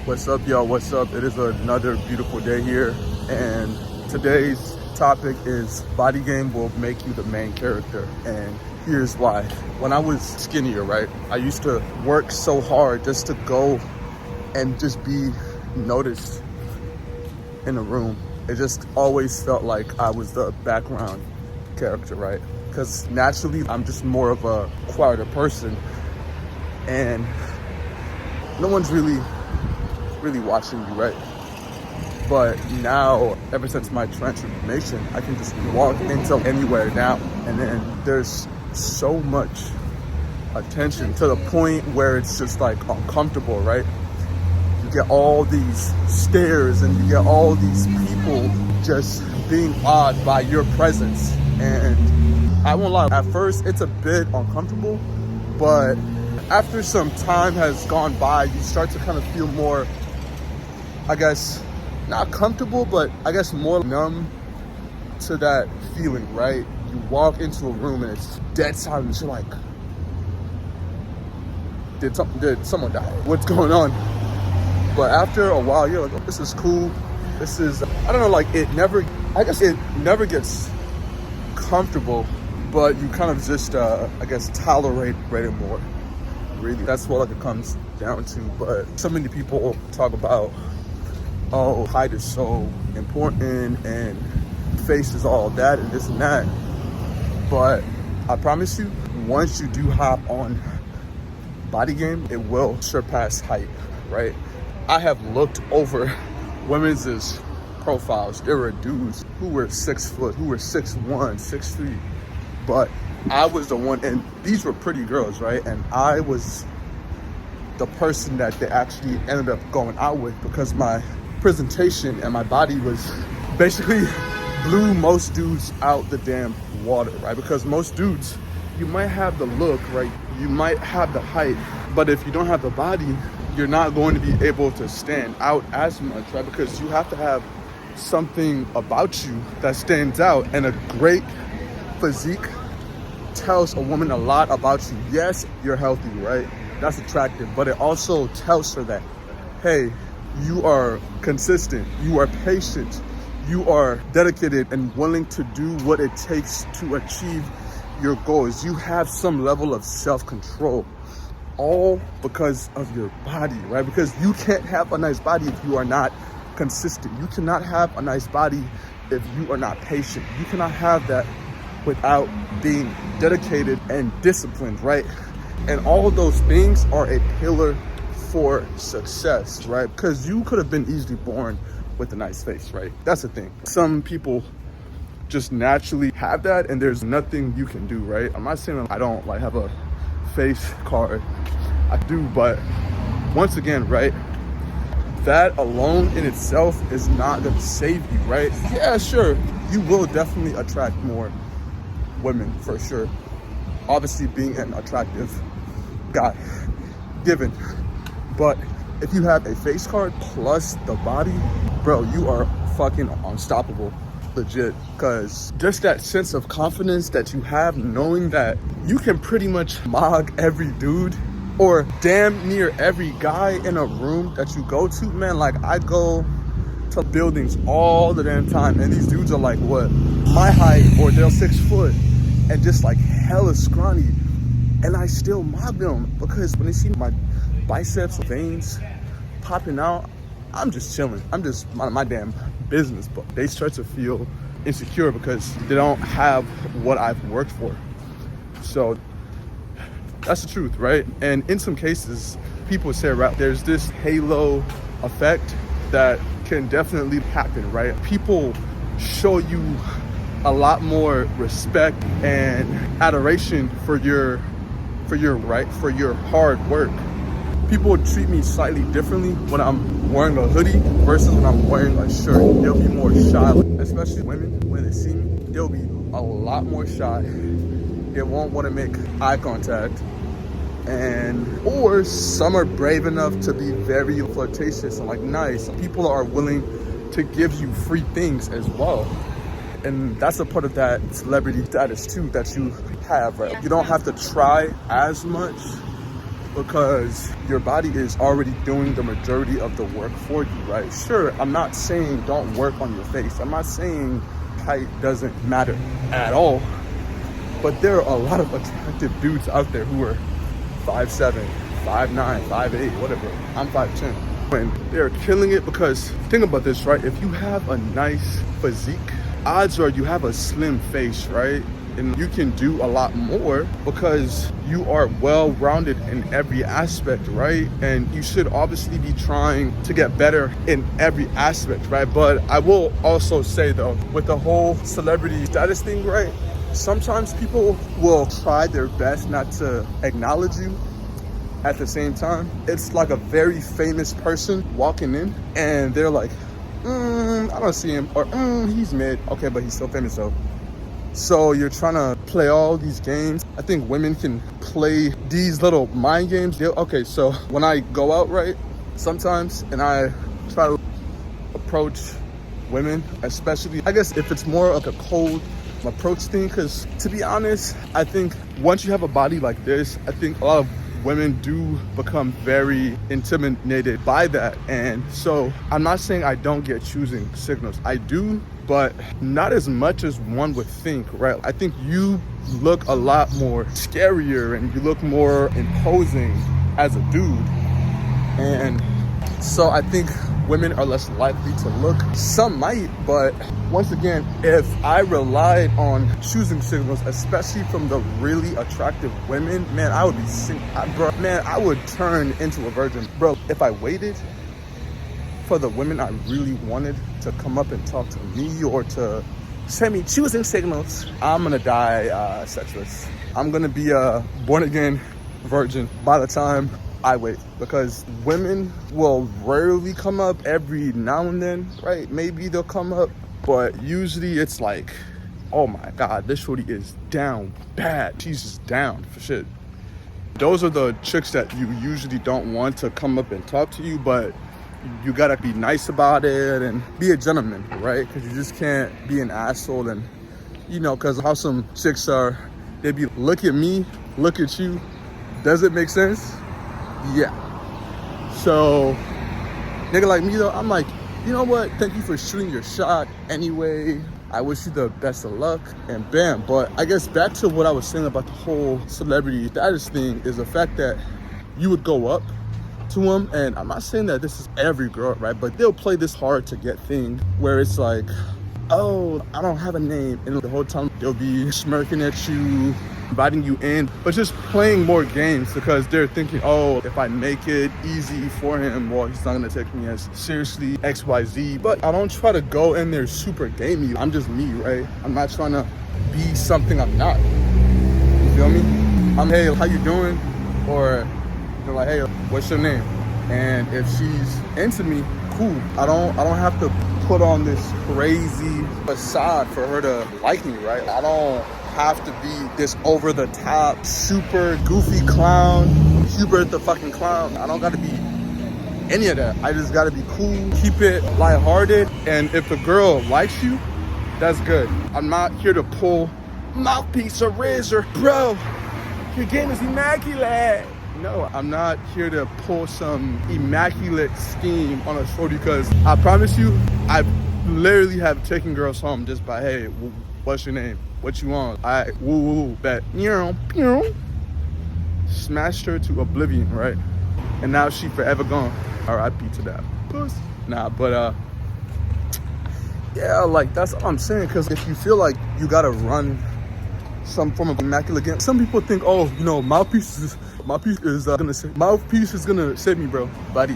What's up, y'all? What's up? It is another beautiful day here, and today's topic is body game will make you the main character, and here's why. When I was skinnier, right, I used to work so hard just to go and just be noticed in a room. It just always felt like I was the background character, right? Because naturally, I'm just more of a quieter person, and no one's really watching you, right? But now, ever since my transformation, I can just walk into anywhere now, and then there's so much attention to the point where it's just like uncomfortable, right? You get all these stares and you get all these people just being awed by your presence. And I won't lie, at first it's a bit uncomfortable, but after some time has gone by, you start to kind of feel more, I guess, not comfortable, but I guess more numb to that feeling, right? You walk into a room and it's dead silence. You're like, did someone die? What's going on? But after a while, you're like, oh, this is cool. This is, I don't know, like it never gets comfortable, but you kind of just, I guess, tolerate it more. Really, that's what like it comes down to. But so many people talk about, oh, height is so important and face is all that and this and that. But I promise you, once you do hop on body game, it will surpass height, right? I have looked over women's profiles. There were dudes who were 6 foot, who were 6'1", 6'3", but I was the one, and these were pretty girls, right? And I was the person that they actually ended up going out with because my presentation and my body was basically blew most dudes out the damn water, right? Because most dudes, you might have the look, right? You might have the height, but if you don't have the body, you're not going to be able to stand out as much, right? Because you have to have something about you that stands out, and a great physique tells a woman a lot about you. Yes, you're healthy, right? That's attractive, but it also tells her that, hey, you are consistent, you are patient, you are dedicated and willing to do what it takes to achieve your goals. You have some level of self-control, all because of your body, right? Because you can't have a nice body if you are not consistent. You cannot have a nice body if you are not patient. You cannot have that without being dedicated and disciplined, right? And all of those things are a pillar for success, right? Because you could have been easily born with a nice face, right? That's the thing. Some people just naturally have that, and there's nothing you can do, right? I'm not saying I don't like have a face card. I do, but once again, right? That alone in itself is not gonna save you, right? Yeah, sure, you will definitely attract more women for sure. Obviously, being an attractive guy, given. But if you have a face card plus the body, bro, you are fucking unstoppable, legit. Because just that sense of confidence that you have, knowing that you can pretty much mog every dude or damn near every guy in a room that you go to, man. Like, I go to buildings all the damn time, and these dudes are like, what, my height, or they're 6 foot, and just like hella scrawny, and I still mob them because when they see my biceps, veins popping out, I'm just chilling. I'm just my damn business, but they start to feel insecure because they don't have what I've worked for. So that's the truth, right? And in some cases, people say, right, there's this halo effect that can definitely happen, right? People show you a lot more respect and adoration for your hard work. People treat me slightly differently when I'm wearing a hoodie versus when I'm wearing a shirt. They'll be more shy, especially women. When they see me, they'll be a lot more shy. They won't want to make eye contact. Or some are brave enough to be very flirtatious and like nice. People are willing to give you free things as well. And that's a part of that celebrity status too that you have, right? You don't have to try as much because your body is already doing the majority of the work for you, right? Sure, I'm not saying don't work on your face. I'm not saying height doesn't matter at all. But there are a lot of attractive dudes out there who are 5'7", 5'9", 5'8", whatever. I'm 5'10". When they're killing it, because think about this, right? If you have a nice physique, odds are you have a slim face, right? And you can do a lot more because you are well-rounded in every aspect, right? And you should obviously be trying to get better in every aspect, right? But I will also say though, with the whole celebrity status thing, right? Sometimes people will try their best not to acknowledge you. At the same time, it's like a very famous person walking in and they're like, I don't see him, or he's mid. Okay, but he's still famous though. So you're trying to play all these games. I think women can play these little mind games. Okay, so when I go out, right, sometimes, and I try to approach women, especially, I guess if it's more of a cold approach thing, because to be honest, I think once you have a body like this, I think a lot of women do become very intimidated by that. And so I'm not saying I don't get choosing signals. I do, but not as much as one would think, right? I think you look a lot more scarier and you look more imposing as a dude. And so I think women are less likely to look. Some might, but once again, if I relied on choosing signals, especially from the really attractive women, man, I would be sick. I would turn into a virgin. Bro, if I waited for the women I really wanted to come up and talk to me or to send me choosing signals, I'm gonna die sexless. I'm gonna be a born again virgin by the time I wait, because women will rarely come up. Every now and then, right? Maybe they'll come up, but usually it's like, oh my God, this shorty is down bad. She's just down for shit. Those are the chicks that you usually don't want to come up and talk to you, but you gotta be nice about it and be a gentleman, right? Because you just can't be an asshole. And you know, because how some chicks are, they be, look at me, look at you. Does it make sense? Yeah. So nigga like me though, I'm like, you know what, thank you for shooting your shot anyway. I wish you the best of luck, and bam. But I guess back to what I was saying about the whole celebrity status thing is the fact that you would go up to them, and I'm not saying that this is every girl, right? But they'll play this hard to get thing where it's like, oh, I don't have a name, and the whole time they'll be smirking at you, inviting you in, but just playing more games because they're thinking, oh, if I make it easy for him, well, he's not gonna take me as seriously, XYZ. But I don't try to go in there super gamey. I'm just me, right? I'm not trying to be something I'm not. You feel me? I'm, hey, how you doing? Or they're like, hey, what's your name? And if she's into me, cool. I don't have to put on this crazy facade for her to like me, right? I don't have to be this over the top, super goofy clown, Hubert the fucking clown. I don't gotta be any of that. I just gotta be cool, keep it lighthearted, and if the girl likes you, that's good. I'm not here to pull mouthpiece or razor. Bro, your game is immaculate. No, I'm not here to pull some immaculate scheme on a shorty, because I promise you, I literally have taken girls home just by, hey, what's your name? What you want? I woo, bet. Smashed her to oblivion, right? And now she forever gone. R.I.P. to that. Nah, but yeah, like that's all I'm saying. Because if you feel like you gotta run some form of immaculate game, some people think, oh, you know, mouthpiece is gonna save me, bro. Buddy,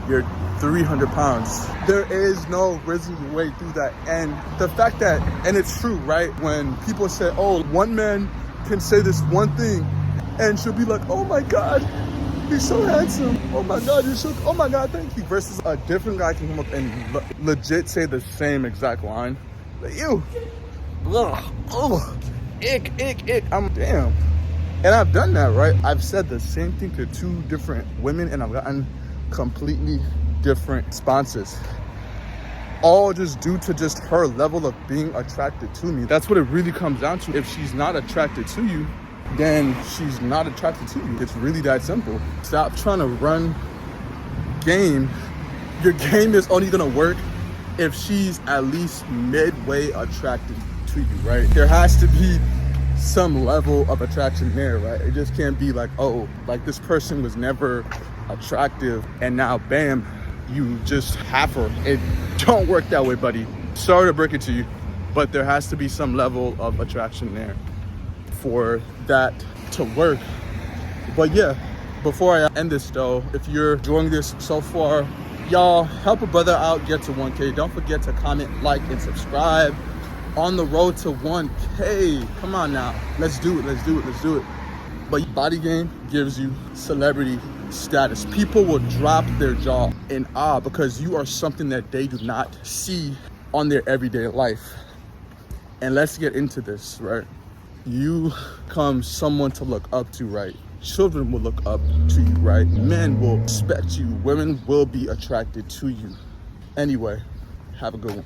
you're 300 pounds. There is no reasonable way through that. And the fact that, and it's true, right? When people say, oh, one man can say this one thing and she'll be like, oh my God, he's so handsome. Oh my God, you're so, oh my God, thank you. Versus a different guy can come up and legit say the same exact line. Like, ew, ick. I'm damn. And I've done that, right? I've said the same thing to two different women and I've gotten completely different responses, all just due to just her level of being attracted to me. That's what it really comes down to. If she's not attracted to you, then she's not attracted to you. It's really that simple. Stop trying to run game. Your game is only gonna work if she's at least midway attracted to you, right? There has to be some level of attraction there, right? It just can't be like, oh, like this person was never attractive and now bam, you just have her. It don't work that way, buddy. Sorry to break it to you, but there has to be some level of attraction there for that to work. But yeah, before I end this though, if you're enjoying this so far, y'all help a brother out get to 1K. Don't forget to comment, like, and subscribe. On the road to 1K. Come on now. Let's do it. Let's do it. Let's do it. But BodyGame gives you celebrity status. People will drop their jaw in awe because you are something that they do not see on their everyday life. And let's get into this, right? You become someone to look up to, right? Children will look up to you, right? Men will respect you. Women will be attracted to you. Anyway, have a good one.